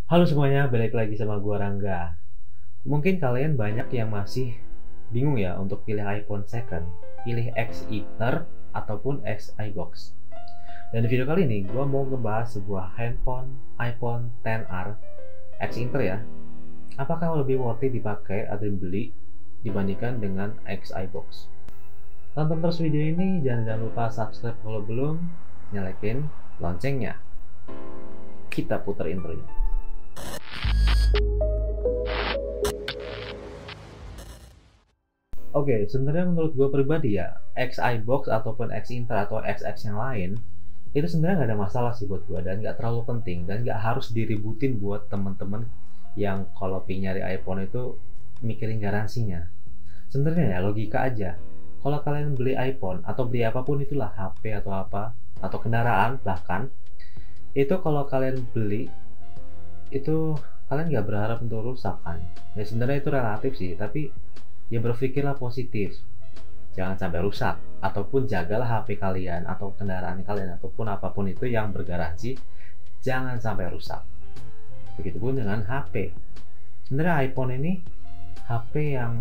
Halo semuanya, balik lagi sama gua Rangga. Mungkin kalian banyak yang masih bingung ya untuk pilih iPhone second, pilih X Inter ataupun X iBox. Dan di video kali ini gua mau ngebahas sebuah handphone iPhone XR X Inter ya. Apakah lebih worth it dipakai atau dibeli dibandingkan dengan X iBox? Tonton terus video ini, jangan lupa subscribe kalau belum, nyalain loncengnya. Kita putar intronya. Oke, sebenarnya menurut gue pribadi ya, X iBox ataupun X Inter atau XX yang lain, itu sebenarnya nggak ada masalah sih buat gue dan nggak terlalu penting dan nggak harus diributin buat temen-temen yang kalau pengen nyari iPhone itu mikirin garansinya. Sebenarnya ya logika aja. Kalau kalian beli iPhone atau beli apapun itulah HP atau apa atau kendaraan bahkan itu kalau kalian beli itu kalian nggak berharap untuk rusak kan. Ya sebenarnya itu relatif sih, tapi ya berpikirlah positif, jangan sampai rusak, ataupun jagalah HP kalian atau kendaraan kalian ataupun apapun itu yang bergaransi, jangan sampai rusak. Begitupun dengan HP. Sebenarnya iPhone ini HP yang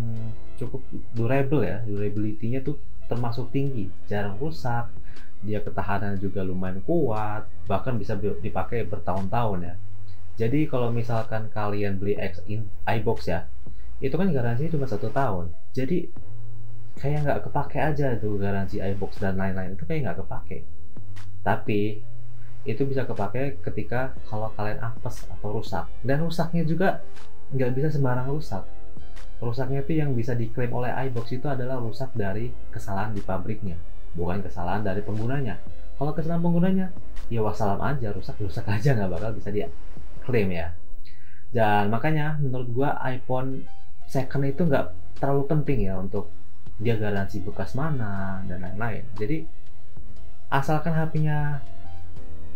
cukup durable ya, durability-nya tuh termasuk tinggi, jarang rusak, dia ketahanan juga lumayan kuat, bahkan bisa dipakai bertahun-tahun ya. Jadi kalau misalkan kalian beli iBox ya, itu kan garansinya cuma 1 tahun. Jadi kayak nggak kepake aja tuh garansi iBox dan lain-lain itu kayak nggak kepake. Tapi itu bisa kepake ketika kalau kalian apes atau rusak. Dan rusaknya juga nggak bisa sembarang rusak. Rusaknya itu yang bisa diklaim oleh iBox itu adalah rusak dari kesalahan di pabriknya, bukan kesalahan dari penggunanya. Kalau kesalahan penggunanya, ya wassalam aja, rusak aja nggak bakal bisa dia klaim ya. Dan makanya menurut gua iPhone second itu nggak terlalu penting ya untuk dia garansi bekas mana dan lain-lain. Jadi asalkan HP-nya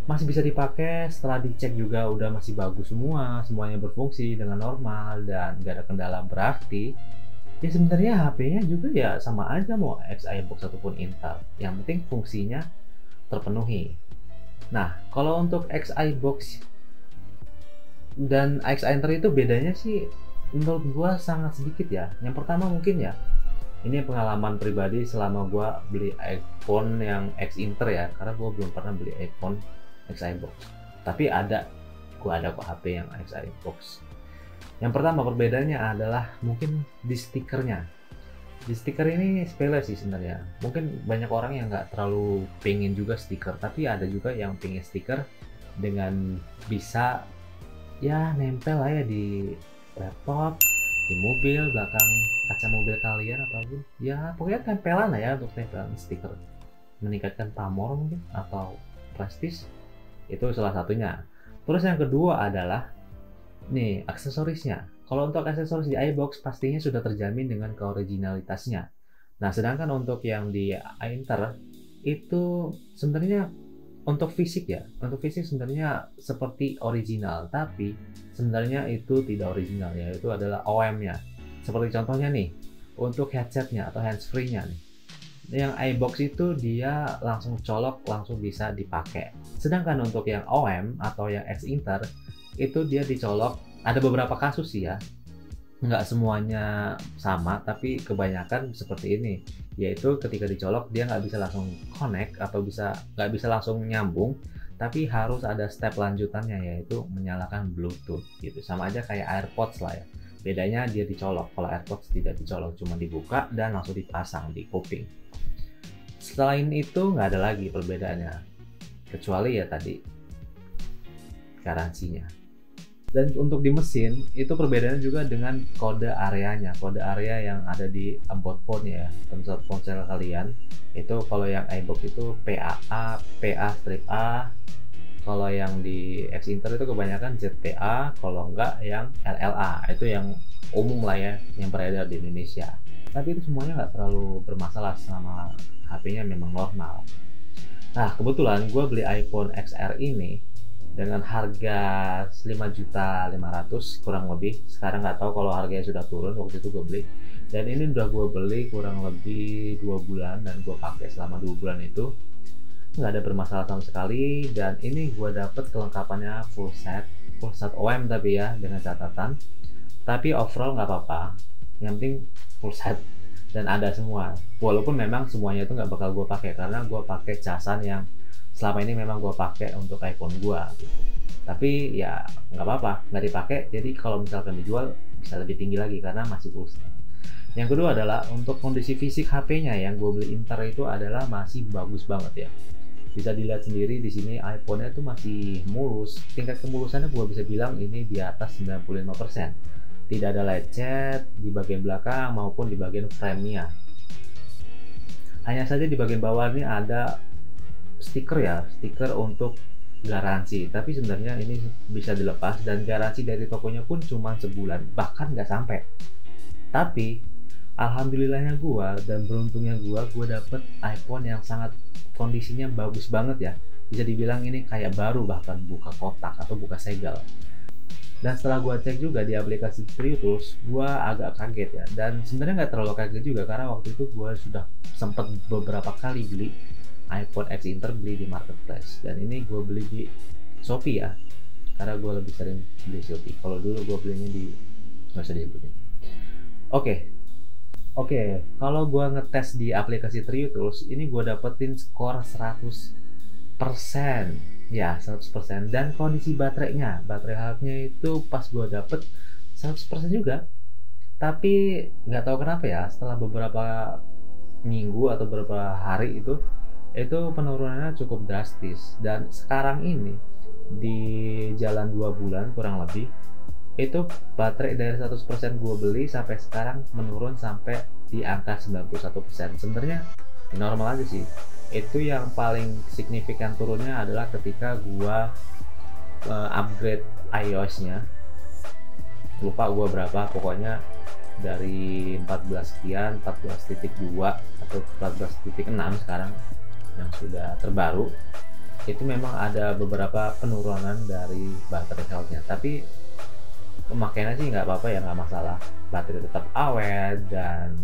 masih bisa dipakai, setelah dicek juga udah masih bagus semua, semuanya berfungsi dengan normal dan nggak ada kendala berarti, ya sebenarnya HP-nya juga ya sama aja mau X iBox ataupun Intel. Yang penting fungsinya terpenuhi. Nah, kalau untuk X iBox dan X Inter itu bedanya sih menurut gua sangat sedikit ya. Yang pertama mungkin ya, ini pengalaman pribadi selama gua beli iPhone yang X Inter ya, karena gua belum pernah beli iPhone X iBox. Tapi gua ada kok HP yang X iBox. Yang pertama perbedaannya adalah mungkin di stikernya. Di stiker ini sepele sih sebenarnya. Mungkin banyak orang yang nggak terlalu pengen juga stiker, tapi ada juga yang pengen stiker dengan bisa ya nempel lah ya di laptop, di mobil, belakang kaca mobil kalian ataupun ya pokoknya tempelan lah ya untuk tempelan stiker, meningkatkan pamor mungkin atau prestis, itu salah satunya. Terus yang kedua adalah nih aksesorisnya. Kalau untuk aksesoris di iBox pastinya sudah terjamin dengan keoriginalitasnya. Nah sedangkan untuk yang di Inter itu sebenarnya untuk fisik ya, untuk fisik sebenarnya seperti original, tapi sebenarnya itu tidak original ya, itu adalah OEM-nya. Seperti contohnya nih, untuk headsetnya atau handsfree-nya nih. Yang iBox itu dia langsung colok, langsung bisa dipakai. Sedangkan untuk yang OEM atau yang X Inter, itu dia dicolok, ada beberapa kasus sih ya, nggak semuanya sama tapi kebanyakan seperti ini, yaitu ketika dicolok dia nggak bisa langsung connect atau nggak bisa langsung nyambung, tapi harus ada step lanjutannya yaitu menyalakan Bluetooth gitu. Sama aja kayak AirPods lah ya, bedanya dia dicolok. Kalau AirPods tidak dicolok, cuma dibuka dan langsung dipasang di kuping. Selain itu nggak ada lagi perbedaannya kecuali ya tadi garansinya. Dan untuk di mesin itu perbedaannya juga dengan kode areanya, kode area yang ada di about phone ya, ponsel kalian. Itu kalau yang iBox itu PAA, PA-A. Kalau yang di X Inter itu kebanyakan ZPA, kalau enggak yang LLA, itu yang umum lah ya, yang beredar di Indonesia. Tapi itu semuanya nggak terlalu bermasalah selama HP-nya memang normal. Nah kebetulan gue beli iPhone XR ini dengan harga 5.500.000 kurang lebih. Sekarang nggak tahu kalau harganya sudah turun, waktu itu gue beli. Dan ini udah gue beli kurang lebih 2 bulan dan gue pakai selama 2 bulan itu. nggak ada bermasalah sama sekali. Dan ini gue dapet kelengkapannya full set OM tapi ya dengan catatan. Tapi overall nggak apa-apa, yang penting full set dan ada semua. Walaupun memang semuanya itu nggak bakal gue pakai karena gue pakai casan yang selama ini memang gue pakai untuk iPhone gue gitu. Tapi ya nggak apa-apa, nggak dipakai, jadi kalau misalkan dijual bisa lebih tinggi lagi karena masih full set. Yang kedua adalah untuk kondisi fisik HP-nya yang gue beli Inter itu adalah masih bagus banget ya. Bisa dilihat sendiri di sini iPhone-nya itu masih mulus. Tingkat kemulusannya gue bisa bilang ini di atas 95%. Tidak ada lecet di bagian belakang maupun di bagian frame-nya. Hanya saja di bagian bawah ini ada stiker untuk garansi. Tapi sebenarnya ini bisa dilepas dan garansi dari tokonya pun cuma sebulan, bahkan nggak sampai. Tapi alhamdulillahnya gua dan beruntungnya gua dapet iPhone yang sangat kondisinya bagus banget ya. Bisa dibilang ini kayak baru, bahkan buka kotak atau buka segel. Dan setelah gua cek juga di aplikasi TrueTools, gua agak kaget ya. Dan sebenarnya nggak terlalu kaget juga karena waktu itu gua sudah sempat beberapa kali beli iPhone X Inter, beli di marketplace. Dan ini gua beli di Shopee ya, karena gua lebih sering beli Shopee. Kalau dulu gua belinya di nggak usah disebutin. Oke, kalau gua ngetes di aplikasi TrueTools, ini gua dapetin skor 100%. Ya, 100%. Dan kondisi baterai health-nya itu pas gua dapet 100% juga. Tapi nggak tahu kenapa ya, setelah beberapa minggu atau beberapa hari itu penurunannya cukup drastis. Dan sekarang ini di jalan 2 bulan kurang lebih, itu baterai dari 100% gue beli sampai sekarang menurun sampai di angka 91%. Sebenarnya normal aja sih. Itu yang paling signifikan turunnya adalah ketika gue upgrade iOS-nya. Lupa gue berapa, pokoknya dari 14 sekian, 14.2 atau 14.6 sekarang yang sudah terbaru. Itu memang ada beberapa penurunan dari baterai health-nya. Tapi pemakaiannya sih nggak apa-apa ya, nggak masalah. Baterai tetap awet dan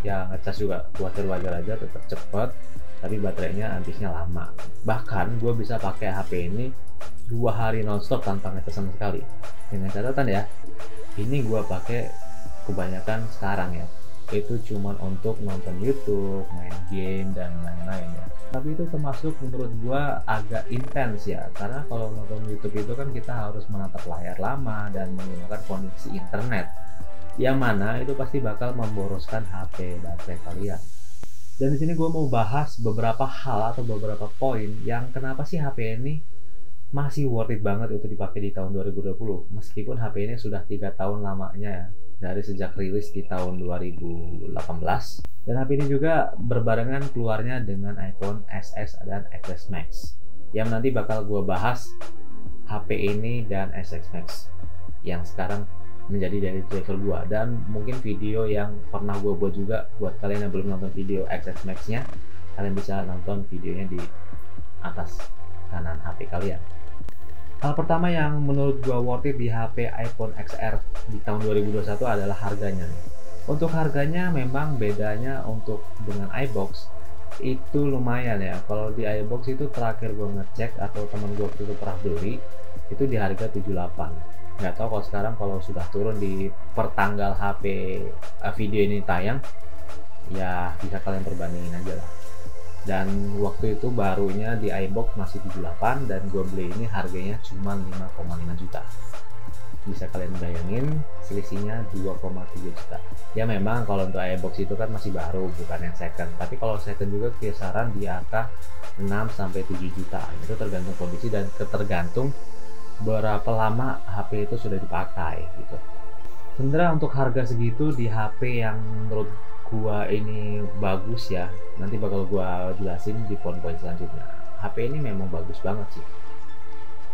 ya ngecas juga wajar-wajar aja, tetap cepet. Tapi baterainya habisnya lama. Bahkan gue bisa pakai HP ini 2 hari nonstop tanpa ngecas sama sekali. Dengan catatan ya, ini gue pakai kebanyakan sekarang ya, itu cuman untuk nonton YouTube, main game dan lain-lain ya. Tapi itu termasuk menurut gua agak intens ya, karena kalau nonton YouTube itu kan kita harus menatap layar lama dan menggunakan koneksi internet, yang mana itu pasti bakal memboroskan HP baterai kalian. Dan di sini gua mau bahas beberapa hal atau beberapa poin yang kenapa sih HP ini masih worth it banget untuk dipakai di tahun 2020, meskipun HP ini sudah 3 tahun lamanya ya, dari sejak rilis di tahun 2018. Dan HP ini juga berbarengan keluarnya dengan iPhone XS dan XS Max, yang nanti bakal gue bahas HP ini dan XS Max yang sekarang menjadi dari driver gue. Dan mungkin video yang pernah gue buat juga, buat kalian yang belum nonton video XS Max nya, kalian bisa nonton videonya di atas kanan HP kalian. Hal pertama yang menurut gua worth it di HP iPhone XR di tahun 2021 adalah harganya. Untuk harganya memang bedanya untuk dengan iBox itu lumayan ya. Kalau di iBox itu terakhir gua ngecek atau temen gua itu pernah beli itu di harga 78. Nggak tahu kalau sekarang kalau sudah turun di pertanggal HP video ini tayang, ya bisa kalian perbandingin aja lah. Dan waktu itu barunya di iBox masih 78 dan gue beli ini harganya cuma 5,5 juta. Bisa kalian bayangin selisihnya 2,3 juta. Ya memang kalau untuk iBox itu kan masih baru, bukan yang second. Tapi kalau second juga kisaran di angka 6-7 juta. Itu tergantung kondisi dan tergantung berapa lama HP itu sudah dipakai gitu. Sebenarnya untuk harga segitu di HP yang menurut gua ini bagus ya, nanti bakal gua jelasin di poin-poin selanjutnya. HP ini memang bagus banget sih,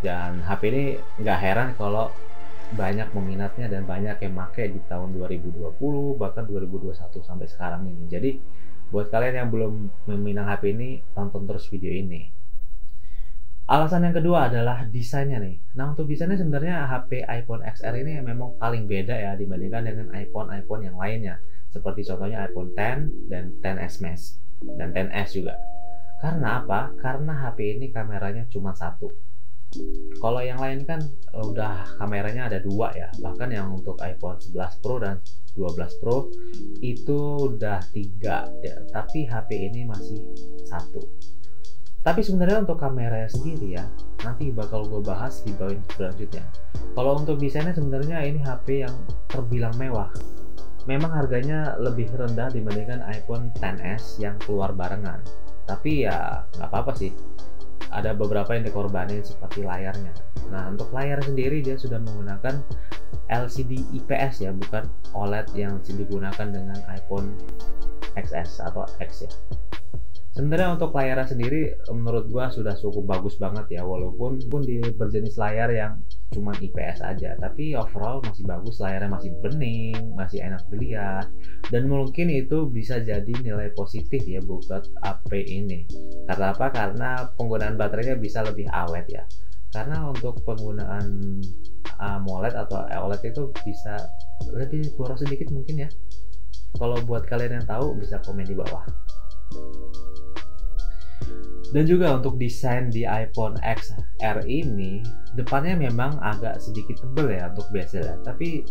dan HP ini nggak heran kalau banyak peminatnya dan banyak yang pakai di tahun 2020 bahkan 2021 sampai sekarang ini. Jadi buat kalian yang belum meminang HP ini, tonton terus video ini. Alasan yang kedua adalah desainnya nih. Nah, untuk desainnya sebenarnya HP iPhone XR ini memang paling beda ya dibandingkan dengan iPhone yang lainnya. Seperti contohnya iPhone X dan XS Max dan XS juga. Karena apa? Karena HP ini kameranya cuma satu. Kalau yang lain kan udah kameranya ada dua ya. Bahkan yang untuk iPhone 11 Pro dan 12 Pro itu udah tiga ya. Tapi HP ini masih satu. Tapi sebenarnya untuk kameranya sendiri ya, nanti bakal gue bahas di poin selanjutnya. Kalau untuk desainnya sebenarnya ini HP yang terbilang mewah. Memang harganya lebih rendah dibandingkan iPhone XS yang keluar barengan. Tapi ya nggak apa-apa sih. Ada beberapa yang dikorbanin seperti layarnya. Nah, untuk layar sendiri dia sudah menggunakan LCD IPS ya, bukan OLED yang digunakan dengan iPhone XS atau X ya. Sebenarnya untuk layarnya sendiri menurut gua sudah cukup bagus banget ya, walaupun di berjenis layar yang cuman IPS aja, tapi overall masih bagus, layarnya masih bening, masih enak dilihat, dan mungkin itu bisa jadi nilai positif ya buat HP ini. Karena apa? Karena penggunaan baterainya bisa lebih awet ya. Karena untuk penggunaan AMOLED atau OLED itu bisa lebih boros sedikit mungkin ya. Kalau buat kalian yang tahu bisa komen di bawah. Dan juga untuk desain di iPhone XR ini, depannya memang agak sedikit tebel ya untuk bezel ya. Tapi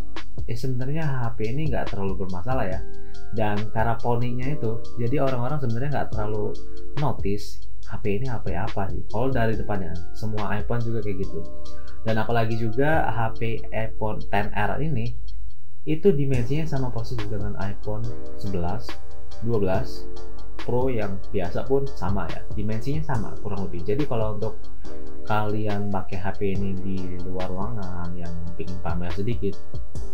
sebenarnya HP ini nggak terlalu bermasalah ya. Dan karena poninya itu, jadi orang-orang sebenarnya nggak terlalu notice HP ini HP apa sih. Kalau dari depannya, semua iPhone juga kayak gitu. Dan apalagi juga HP iPhone XR ini, itu dimensinya sama persis dengan iPhone 11, 12, Pro yang biasa pun sama ya, dimensinya sama kurang lebih. Jadi kalau untuk kalian pakai HP ini di luar ruangan yang bikin pamer sedikit,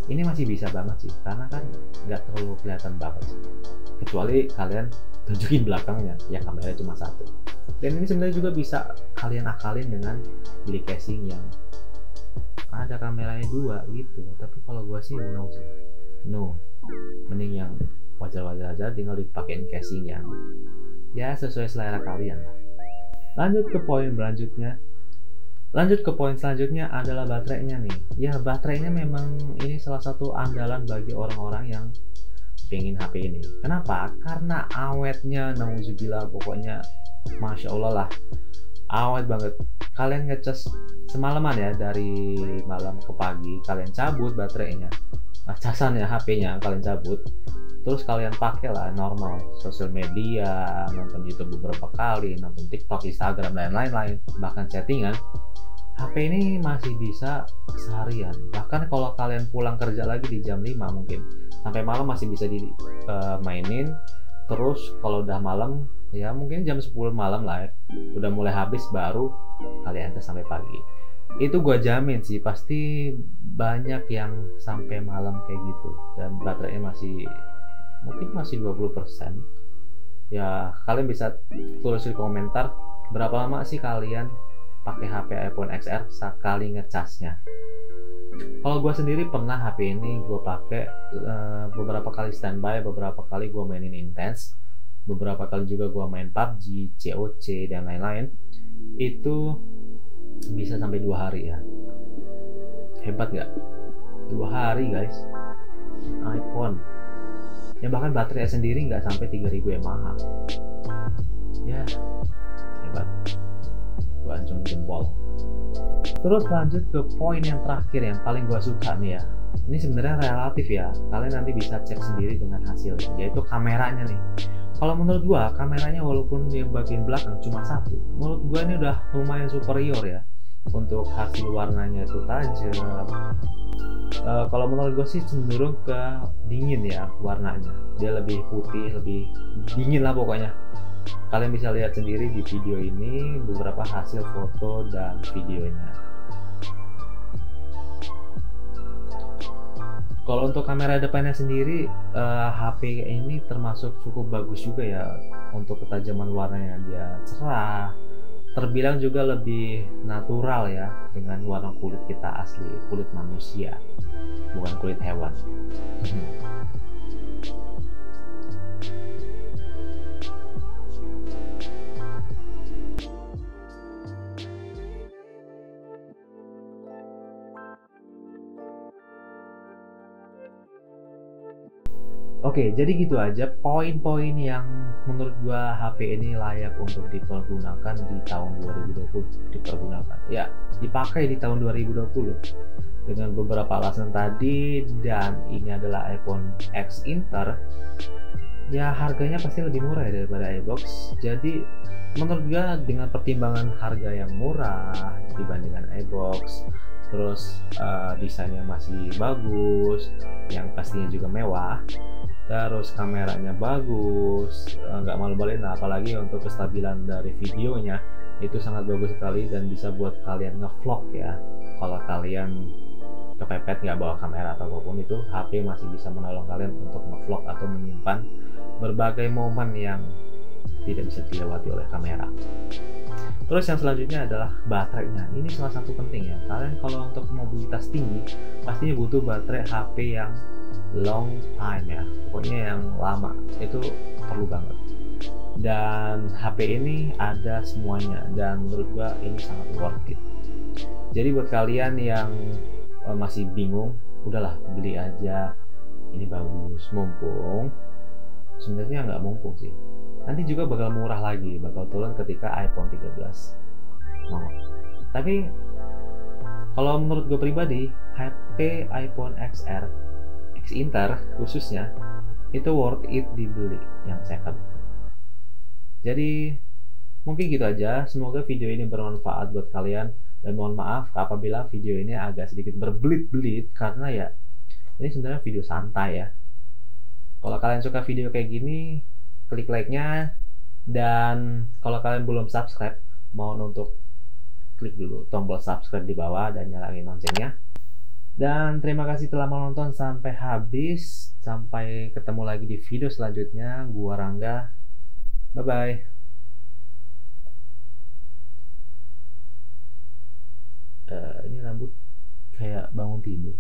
ini masih bisa banget sih, karena kan nggak terlalu kelihatan banget sih. Kecuali kalian tunjukin belakangnya, ya kameranya cuma satu. Dan ini sebenarnya juga bisa kalian akalin dengan beli casing yang ada kameranya dua gitu. Tapi kalau gua sih no sih, no. Mending yang wajar-wajar aja, tinggal dipakein casing yang ya sesuai selera kalian. Lanjut ke poin selanjutnya adalah baterainya nih. Ya, baterainya memang ini salah satu andalan bagi orang-orang yang pengen HP ini. Kenapa? Karena awetnya nauzubillah, pokoknya masya Allah lah, awet banget. Kalian ngecas semalaman ya, dari malam ke pagi kalian cabut baterainya, casan ya HP-nya kalian cabut, terus kalian pakai lah normal sosial media, nonton YouTube beberapa kali, nonton TikTok, Instagram, dan lain-lain, bahkan chattingan, HP ini masih bisa seharian. Bahkan kalau kalian pulang kerja lagi di jam 5 mungkin sampai malam masih bisa dimainin. Terus kalau udah malam ya mungkin jam 10 malam lah ya, udah mulai habis baru kalian tes sampai pagi. Itu gua jamin sih pasti banyak yang sampai malam kayak gitu, dan baterainya mungkin masih 20%. Ya kalian bisa tulis di komentar berapa lama sih kalian pakai HP iPhone XR sekali ngecasnya. Kalau gue sendiri pernah HP ini gue pakai beberapa kali standby, beberapa kali gue mainin intens, beberapa kali juga gue main PUBG, COC, dan lain-lain. Itu bisa sampai 2 hari ya. Hebat gak? 2 hari guys, iPhone. Ya bahkan baterai sendiri nggak sampai 3000 mAh. Ya hebat, gue acung jempol. Terus lanjut ke poin yang terakhir yang paling gue suka nih ya. Ini sebenarnya relatif ya, kalian nanti bisa cek sendiri dengan hasilnya, yaitu kameranya nih. Kalau menurut gue kameranya walaupun di bagian belakang cuma satu, menurut gue ini udah lumayan superior ya. Untuk hasil warnanya itu tajam. Kalau menurut gue sih cenderung ke dingin ya warnanya, dia lebih putih, lebih dingin lah pokoknya. Kalian bisa lihat sendiri di video ini beberapa hasil foto dan videonya. Kalau untuk kamera depannya sendiri, HP ini termasuk cukup bagus juga ya. Untuk ketajaman warnanya dia cerah, terbilang juga lebih natural ya, dengan warna kulit kita asli, kulit manusia, bukan kulit hewan. Oke, jadi gitu aja poin-poin yang menurut gua HP ini layak untuk dipergunakan di tahun 2020. Dipergunakan, ya, dipakai di tahun 2020 dengan beberapa alasan tadi. Dan ini adalah iPhone X Inter, ya harganya pasti lebih murah ya daripada iBox. Jadi menurut gua dengan pertimbangan harga yang murah dibandingkan iBox, terus desainnya masih bagus, yang pastinya juga mewah, terus kameranya bagus, nggak malu-maluin lah, apalagi untuk kestabilan dari videonya itu sangat bagus sekali dan bisa buat kalian ngevlog ya. Kalau kalian kepepet nggak bawa kamera atau apapun itu, HP masih bisa menolong kalian untuk ngevlog atau menyimpan berbagai momen yang tidak bisa dilewati oleh kamera. Terus yang selanjutnya adalah baterainya. Ini salah satu penting ya. Kalian kalau untuk mobilitas tinggi pastinya butuh baterai HP yang long time ya. Pokoknya yang lama itu perlu banget. Dan HP ini ada semuanya dan menurut gua ini sangat worth it. Jadi buat kalian yang masih bingung, udahlah beli aja. Ini bagus, mumpung. Sebenarnya nggak mumpung sih. Nanti juga bakal murah lagi, bakal turun ketika iPhone 13 mau. Tapi kalau menurut gue pribadi, HP iPhone XR, X Inter khususnya, itu worth it dibeli yang second. Jadi mungkin gitu aja. Semoga video ini bermanfaat buat kalian. Dan mohon maaf apabila video ini agak sedikit berbelit-belit, karena ya ini sebenarnya video santai ya. Kalau kalian suka video kayak gini, klik like-nya. Dan kalau kalian belum subscribe, mohon untuk klik dulu tombol subscribe di bawah dan nyalain loncengnya. Dan terima kasih telah menonton sampai habis. Sampai ketemu lagi di video selanjutnya. Gua Rangga. Bye-bye. Ini rambut kayak bangun tidur.